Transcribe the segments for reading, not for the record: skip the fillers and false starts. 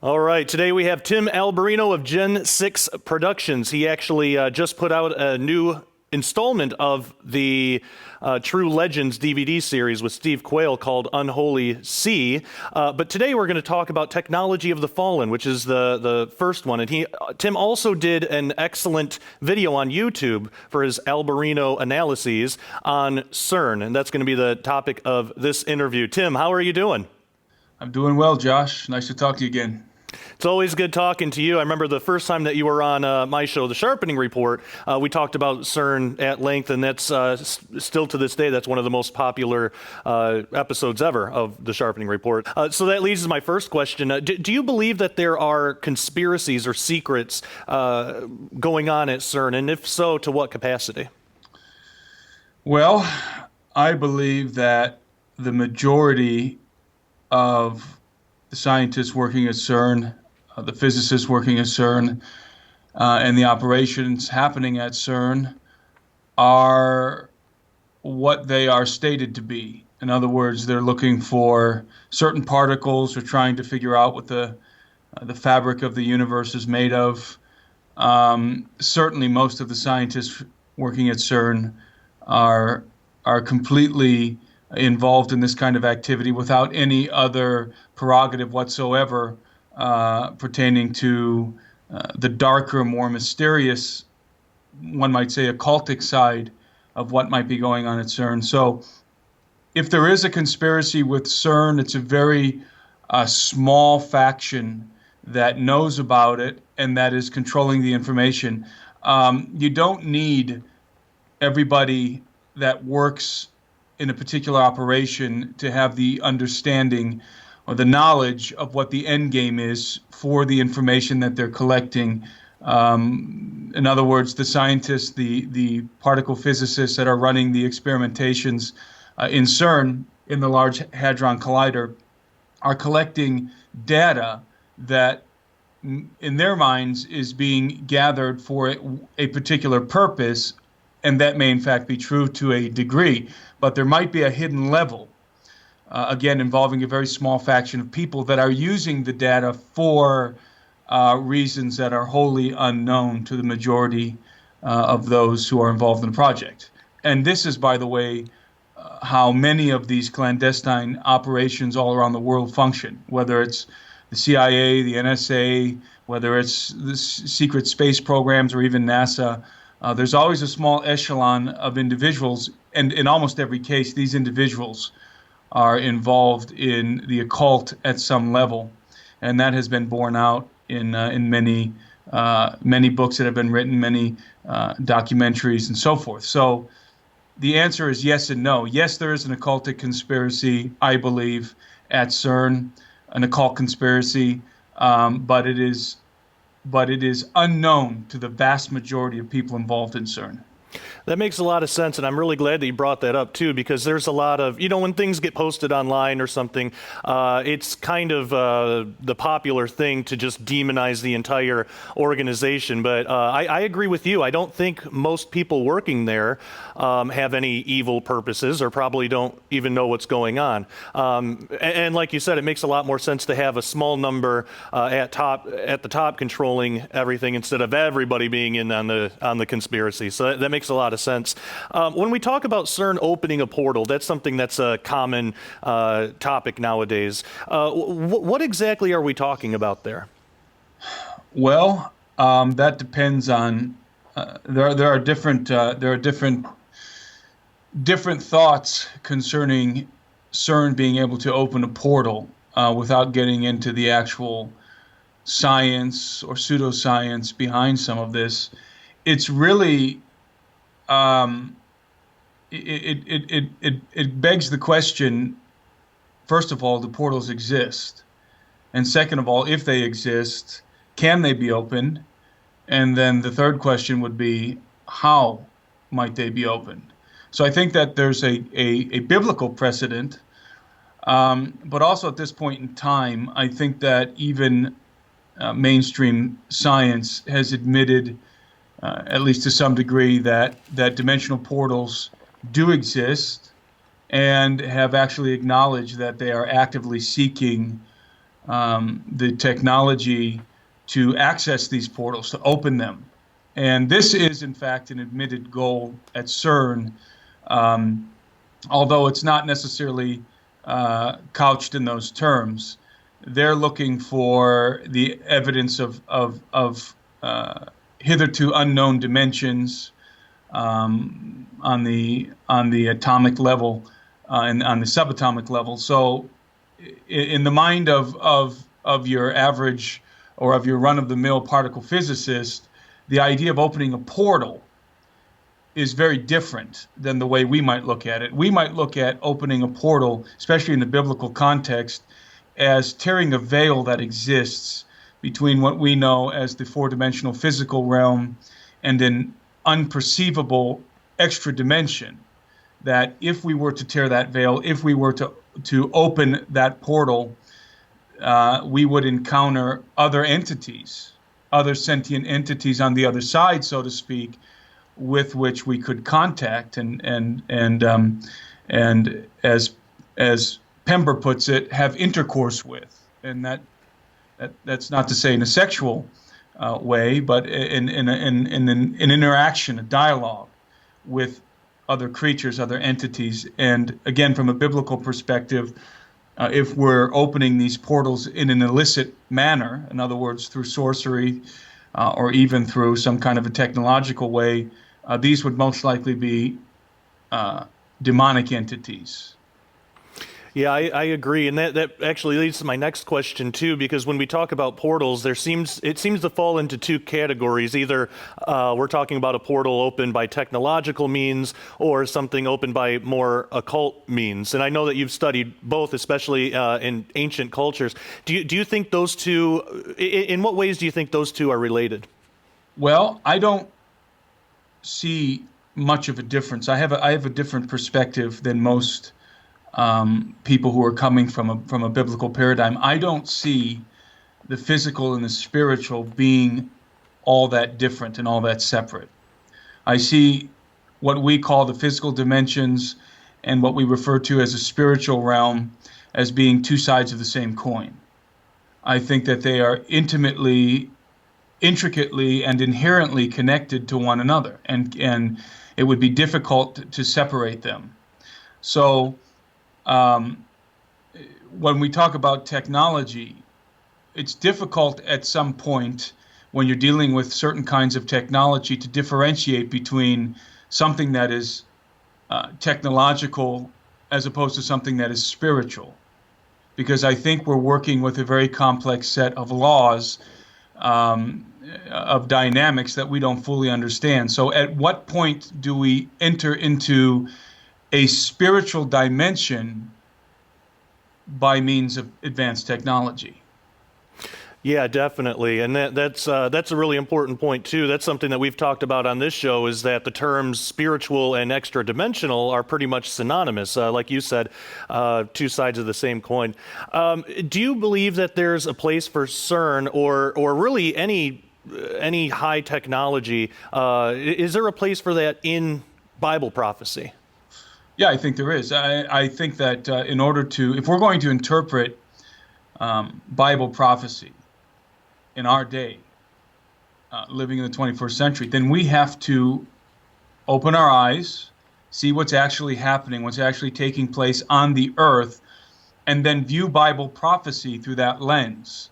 All right, today we have Tim Alberino of Gen 6 Productions. He actually just put out a new installment of the True Legends DVD series with Steve Quayle called Unholy Sea. But today we're going to talk about Technology of the Fallen, which is the first one. And Tim also did an excellent video on YouTube for his Alberino analyses on CERN, and that's going to be the topic of this interview. Tim, how are you doing? I'm doing well, Josh. Nice to talk to you again. It's always good talking to you. I remember the first time that you were on my show, The Sharpening Report, we talked about CERN at length, and that's still to this day, that's one of the most popular episodes ever of The Sharpening Report. So that leads to my first question. Do you believe that there are conspiracies or secrets going on at CERN, and if so, to what capacity? Well, I believe that the majority of the scientists working at CERN, the physicists working at CERN, and the operations happening at CERN are what they are stated to be. In other words, they're looking for certain particles or trying to figure out what the fabric of the universe is made of. Certainly, most of the scientists working at CERN are completely involved in this kind of activity without any other prerogative whatsoever pertaining to the darker, more mysterious, one might say occultic side of what might be going on at CERN. So if there is a conspiracy with CERN, it's a very small faction that knows about it and that is controlling the information. You don't need everybody that works in a particular operation to have the understanding or the knowledge of what the end game is for the information that they're collecting. In other words, the scientists, the particle physicists that are running the experimentations in CERN, in the Large Hadron Collider, are collecting data that, in their minds, is being gathered for a particular purpose, and that may in fact be true to a degree, but there might be a hidden level, again, involving a very small faction of people that are using the data for reasons that are wholly unknown to the majority of those who are involved in the project. And this is, by the way, how many of these clandestine operations all around the world function, whether it's the CIA, the NSA, whether it's the secret space programs, or even NASA. There's always a small echelon of individuals, and in almost every case, these individuals are involved in the occult at some level, and that has been borne out in many books that have been written, many documentaries, and so forth. So the answer is yes and no. Yes, there is an occultic conspiracy, I believe, at CERN, an occult conspiracy, but it is unknown to the vast majority of people involved in CERN. That makes a lot of sense, and I'm really glad that you brought that up, too, because there's a lot of, when things get posted online or something, it's kind of the popular thing to just demonize the entire organization. But I agree with you. I don't think most people working there have any evil purposes or probably don't even know what's going on. And like you said, it makes a lot more sense to have a small number at the top controlling everything instead of everybody being in on the conspiracy. So that makes a lot of sense. When we talk about CERN opening a portal, that's something that's a common topic nowadays. What exactly are we talking about there? Well, that depends on. There are different thoughts concerning CERN being able to open a portal without getting into the actual science or pseudoscience behind some of this. It's really it begs the question, first of all, do portals exist? And second of all, if they exist, can they be opened? And then the third question would be, how might they be opened? So I think that there's a biblical precedent, but also at this point in time, I think that even mainstream science has admitted, at least to some degree, that dimensional portals do exist, and have actually acknowledged that they are actively seeking the technology to access these portals, to open them. And this is, in fact, an admitted goal at CERN, um, although it's not necessarily couched in those terms. They're looking for the evidence of hitherto unknown dimensions on the atomic level and on the subatomic level. So, in the mind of your average or of your run-of-the-mill particle physicist, the idea of opening a portal is very different than the way we might look at it. We might look at opening a portal, especially in the biblical context, as tearing a veil that exists between what we know as the four-dimensional physical realm and an unperceivable extra dimension. That if we were to tear that veil, if we were to open that portal, we would encounter other entities, other sentient entities on the other side, so to speak, with which we could contact and as Pember puts it, have intercourse with, and that's not to say in a sexual way, but in an interaction, a dialogue with other creatures, other entities. And again, from a biblical perspective, if we're opening these portals in an illicit manner, in other words, through sorcery or even through some kind of a technological way, these would most likely be demonic entities. Yeah, I agree, and that actually leads to my next question too. Because when we talk about portals, it seems to fall into two categories. Either we're talking about a portal opened by technological means, or something opened by more occult means. And I know that you've studied both, especially in ancient cultures. Do you think those two? In what ways do you think those two are related? Well, I don't see much of a difference. I have a different perspective than most people who are coming from a biblical paradigm. I don't see the physical and the spiritual being all that different and all that separate. I see what we call the physical dimensions and what we refer to as a spiritual realm as being two sides of the same coin. I think that they are intricately and inherently connected to one another, and it would be difficult to separate them. So when we talk about technology, it's difficult at some point when you're dealing with certain kinds of technology to differentiate between something that is technological as opposed to something that is spiritual. Because I think we're working with a very complex set of laws, of dynamics that we don't fully understand. So at what point do we enter into a spiritual dimension by means of advanced technology? Yeah, definitely, and that's a really important point too. That's something that we've talked about on this show, is that the terms spiritual and extra dimensional are pretty much synonymous. Like you said, two sides of the same coin. Do you believe that there's a place for CERN or really any high technology? Is there a place for that in Bible prophecy? Yeah, I think there is. I think that if we're going to interpret Bible prophecy in our day, living in the 21st century, then we have to open our eyes, see what's actually happening, what's actually taking place on the earth, and then view Bible prophecy through that lens.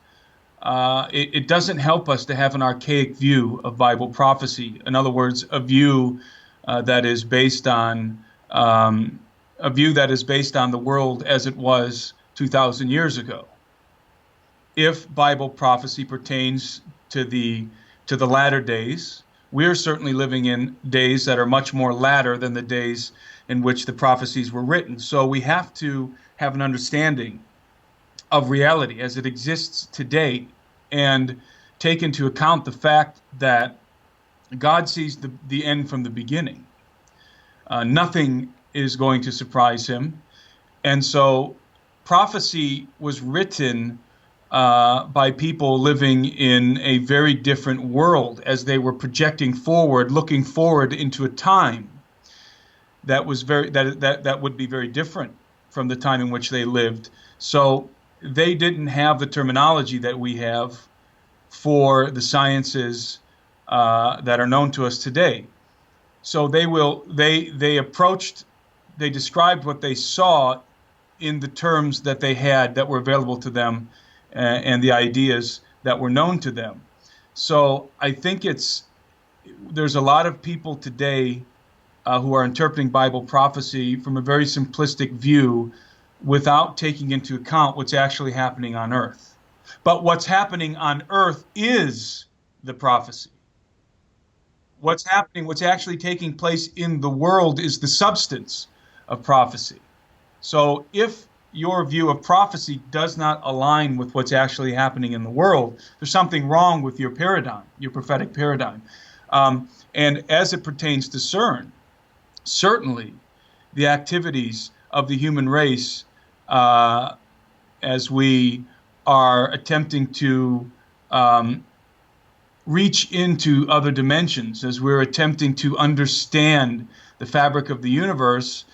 It doesn't help us to have an archaic view of Bible prophecy. In other words, a view that is based on the world as it was 2,000 years ago. If Bible prophecy pertains to the latter days, we're certainly living in days that are much more latter than the days in which the prophecies were written. So we have to have an understanding of reality as it exists today and take into account the fact that God sees the end from the beginning. Nothing is going to surprise him. And so prophecy was written by people living in a very different world as they were projecting forward, looking forward into a time that was that would be very different from the time in which they lived. So they didn't have the terminology that we have for the sciences that are known to us today. So they described what they saw in the terms that they had that were available to them, and the ideas that were known to them. So I think there's a lot of people today who are interpreting Bible prophecy from a very simplistic view without taking into account what's actually happening on earth. But what's happening on earth is the prophecy. What's happening, what's actually taking place in the world is the substance of prophecy. So if your view of prophecy does not align with what's actually happening in the world, there's something wrong with your paradigm, your prophetic paradigm. And as it pertains to CERN, certainly the activities of the human race, as we are attempting to reach into other dimensions, as we're attempting to understand the fabric of the universe,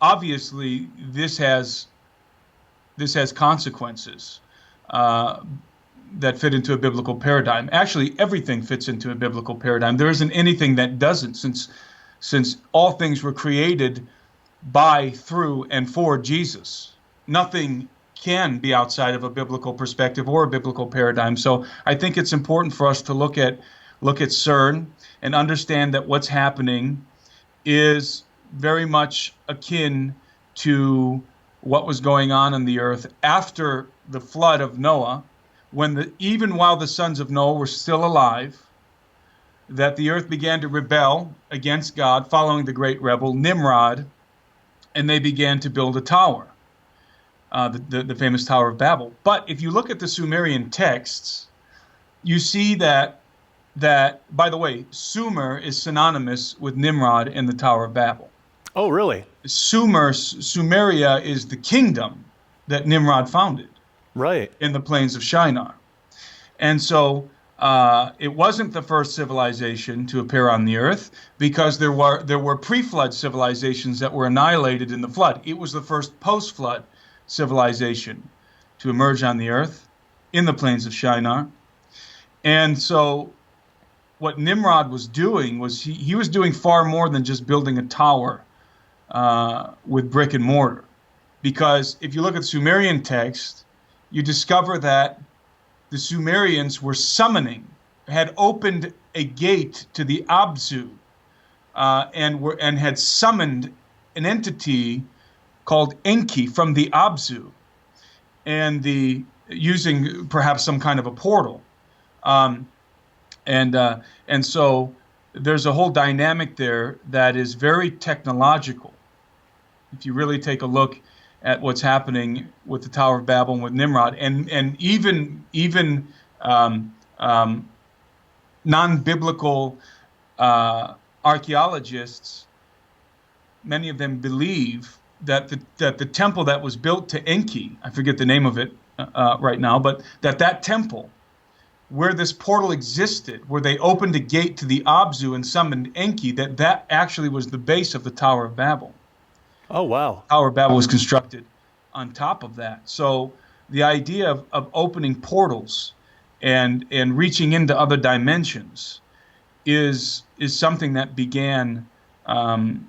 obviously this has consequences that fit into a biblical paradigm. Actually, everything fits into a biblical paradigm. There isn't anything that doesn't, since all things were created by, through, and for Jesus. Nothing can be outside of a biblical perspective or a biblical paradigm. So I think it's important for us to look at CERN and understand that what's happening is very much akin to what was going on the earth after the flood of Noah, when even while the sons of Noah were still alive, that the earth began to rebel against God following the great rebel Nimrod, and they began to build a tower, the famous Tower of Babel. But if you look at the Sumerian texts, you see that, by the way, Sumer is synonymous with Nimrod and the Tower of Babel. Oh, really? Sumeria is the kingdom that Nimrod founded, Right. in the plains of Shinar. And so it wasn't the first civilization to appear on the earth, because there were pre-flood civilizations that were annihilated in the flood. It was the first post-flood civilization to emerge on the earth in the plains of Shinar. And so what Nimrod was doing was he was doing far more than just building a tower with brick and mortar. Because if you look at the Sumerian text, you discover that the Sumerians were had opened a gate to the Abzu, and had summoned an entity called Enki from the Abzu, and using perhaps some kind of a portal, and so there's a whole dynamic there that is very technological. If you really take a look at what's happening with the Tower of Babel and with Nimrod, and even non-biblical archaeologists, many of them believe that the temple that was built to Enki, I forget the name of it right now, but that temple, where this portal existed, where they opened a gate to the Abzu and summoned Enki, that actually was the base of the Tower of Babel. Oh, wow. Tower of Babel was constructed on top of that. So the idea of opening portals and reaching into other dimensions is something that began to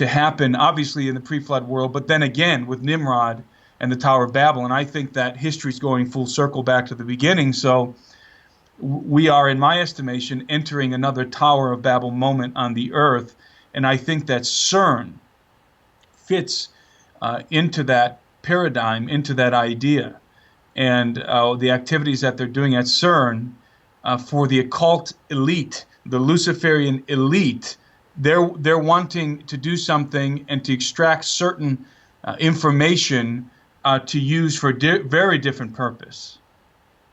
happen, obviously, in the pre-flood world, but then again with Nimrod and the Tower of Babel. And I think that history's going full circle back to the beginning. So we are, in my estimation, entering another Tower of Babel moment on the earth. And I think that CERN fits into that paradigm, into that idea. And the activities that they're doing at CERN for the occult elite, the Luciferian elite, they're wanting to do something and to extract certain information to use for very different purpose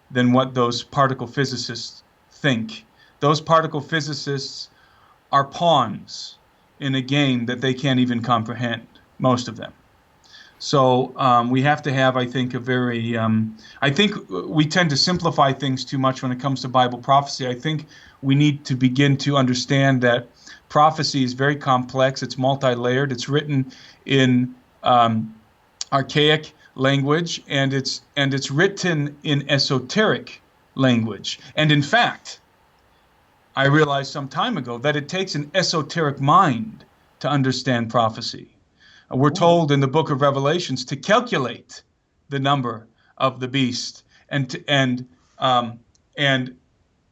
than what those particle physicists think. Those particle physicists are pawns in a game that they can't even comprehend, most of them. So we have to have, I think, I think we tend to simplify things too much when it comes to Bible prophecy. I think we need to begin to understand that prophecy is very complex. It's multi-layered. It's written in archaic language, and it's written in esoteric language. And in fact, I realized some time ago that it takes an esoteric mind to understand prophecy. We're told in the book of Revelations to calculate the number of the beast, um, and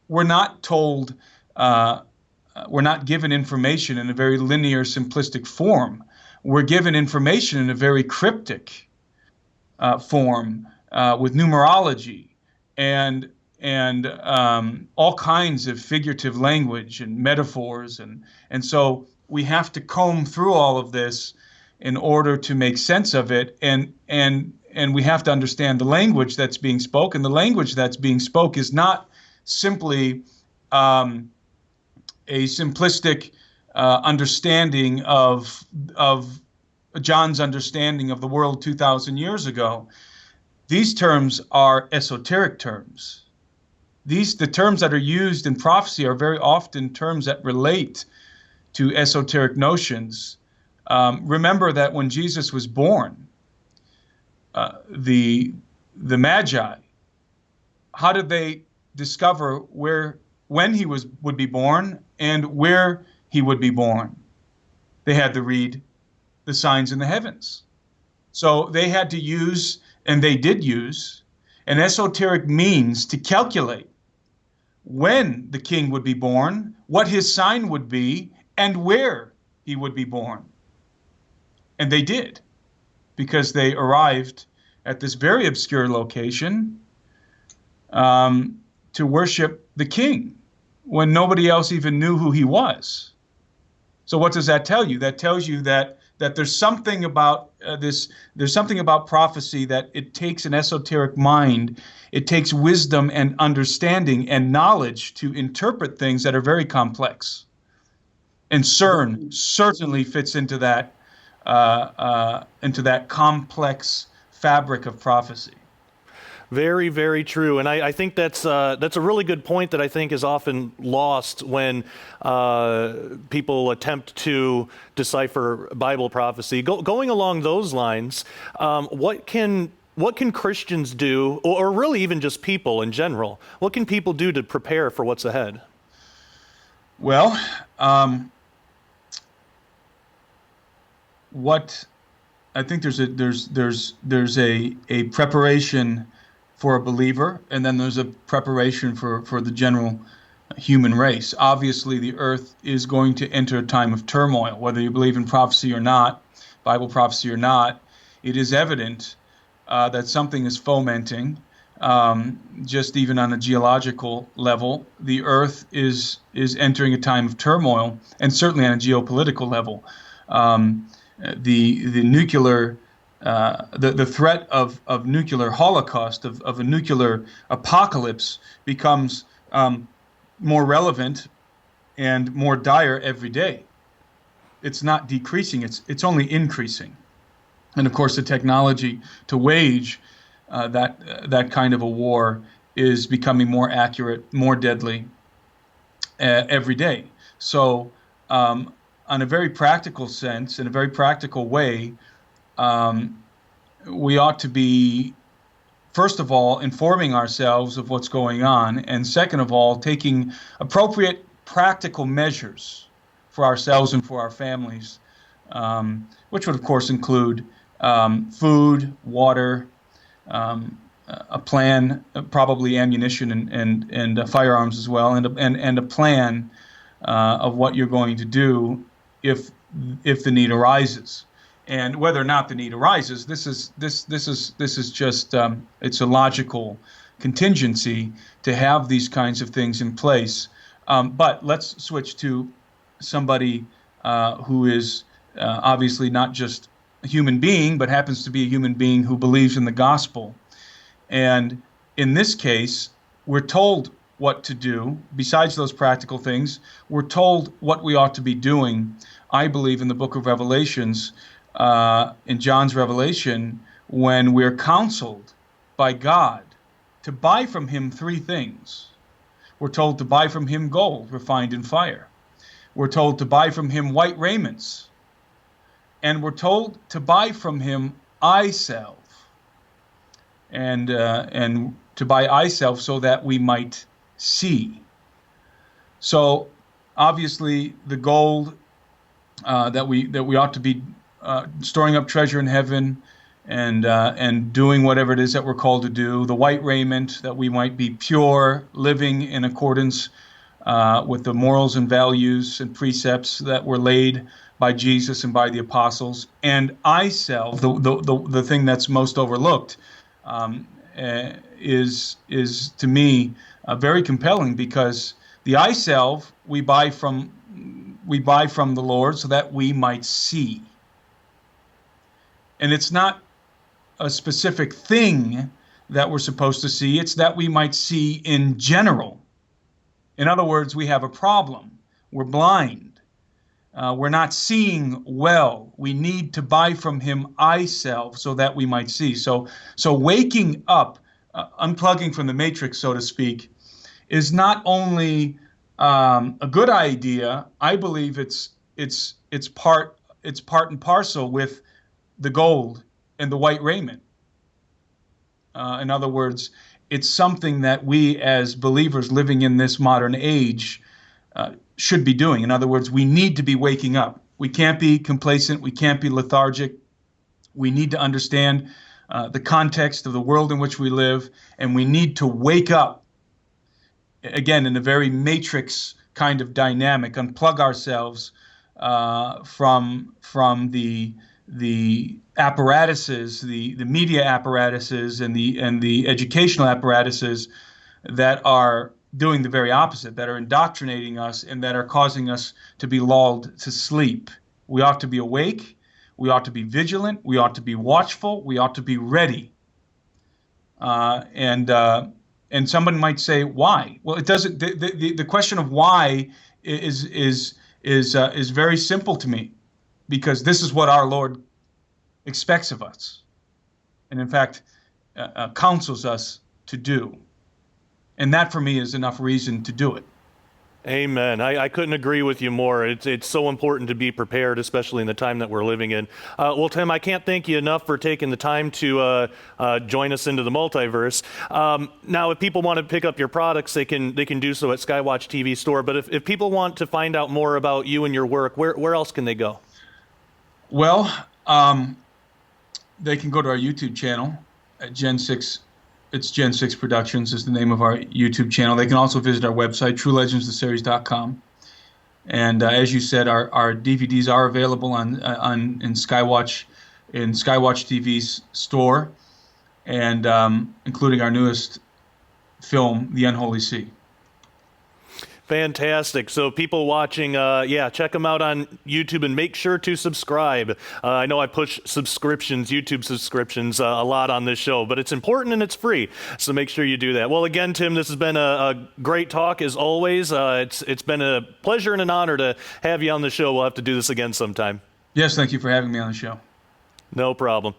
we're not told, we're not given information in a very linear, simplistic form. We're given information in a very cryptic form, with numerology and all kinds of figurative language and metaphors, and so we have to comb through all of this in order to make sense of it, and we have to understand the language that's being spoken. The language that's being spoken is not simply a simplistic understanding of John's understanding of the world 2,000 years ago. These terms are esoteric terms. The terms that are used in prophecy are very often terms that relate to esoteric notions. Remember that when Jesus was born, the Magi, how did they discover when he would be born and where he would be born? They had to read the signs in the heavens. So they had to use, and they did use, an esoteric means to calculate when the king would be born, what his sign would be, and where he would be born. And they did, because they arrived at this very obscure location to worship the king when nobody else even knew who he was. So what does that tell you? That tells you that there's something about there's something about prophecy, that it takes an esoteric mind, it takes wisdom and understanding and knowledge to interpret things that are very complex. And CERN certainly fits into that complex fabric of prophecy. Very, very true, and I think that's a really good point that I think is often lost when people attempt to decipher Bible prophecy. Going along those lines, what can Christians do, or really even just people in general? What can people do to prepare for what's ahead? Well, what I think there's a preparation for a believer, and then there's a preparation for the general human race. Obviously, the earth is going to enter a time of turmoil, whether you believe in prophecy or not, Bible prophecy or not. It is evident that something is fomenting. Just even on a geological level, the earth is entering a time of turmoil, and certainly on a geopolitical level. The nuclear the threat of nuclear holocaust, of a nuclear apocalypse, becomes more relevant and more dire every day. It's not decreasing, it's only increasing. And of course, the technology to wage that kind of a war is becoming more accurate, more deadly every day. So on a very practical sense, in a very practical way, we ought to be, first of all, informing ourselves of what's going on, and second of all, taking appropriate practical measures for ourselves and for our families, which would, of course, include food, water, a plan, probably ammunition and firearms as well, and a plan of what you're going to do if the need arises. And whether or not the need arises, this is just it's a logical contingency to have these kinds of things in place. But let's switch to somebody who is obviously not just a human being, but happens to be a human being who believes in the gospel. And in this case, we're told what to do. Besides those practical things, we're told what we ought to be doing. I believe in the book of Revelations, in John's Revelation, when we're counseled by God to buy from him three things. We're told to buy from him gold refined in fire. We're told to buy from him white raiments. And we're told to buy from him eye salve, and to buy eye salve so that we might see. So obviously, the gold that we ought to be storing up treasure in heaven, and doing whatever it is that we're called to do. The white raiment, that we might be pure, living in accordance with the morals and values and precepts that were laid by Jesus and by the apostles. And I self, the thing that's most overlooked, is to me very compelling, because the eye salve we buy from the Lord so that we might see. And it's not a specific thing that we're supposed to see, it's that we might see in general. In other words, we have a problem. We're blind. We're not seeing well. We need to buy from him eye salve so that we might see. So waking up, unplugging from the matrix, so to speak, is not only a good idea. I believe it's part and parcel with the gold and the white raiment. In other words, it's something that we as believers living in this modern age should be doing. In other words, we need to be waking up. We can't be complacent. We can't be lethargic. We need to understand the context of the world in which we live, and we need to wake up, again, in a very matrix kind of dynamic, unplug ourselves from the apparatuses, the media apparatuses, and the educational apparatuses that are doing the very opposite, that are indoctrinating us and that are causing us to be lulled to sleep. We ought to be awake. We ought to be vigilant. We ought to be watchful. We ought to be ready. And someone might say, why? Well, it doesn't. The question of why is very simple to me, because this is what our Lord expects of us, and in fact counsels us to do. And that for me is enough reason to do it. Amen. I couldn't agree with you more. It's so important to be prepared, especially in the time that we're living in. Well, Tim, I can't thank you enough for taking the time to join us into the multiverse. Now, if people want to pick up your products, they can do so at Skywatch TV store. But if people want to find out more about you and your work, where else can they go? Well, they can go to our YouTube channel at Gen 6. It's Gen 6 Productions is the name of our YouTube channel. They can also visit our website, truelegendstheseries.com. And as you said, our DVDs are available in Skywatch TV's store, and including our newest film, The Unholy Sea. Fantastic. So people watching, check them out on YouTube and make sure to subscribe. I know I push YouTube subscriptions a lot on this show, but it's important and it's free. So make sure you do that. Well, again, Tim, this has been a great talk as always. It's been a pleasure and an honor to have you on the show. We'll have to do this again sometime. Yes, thank you for having me on the show. No problem.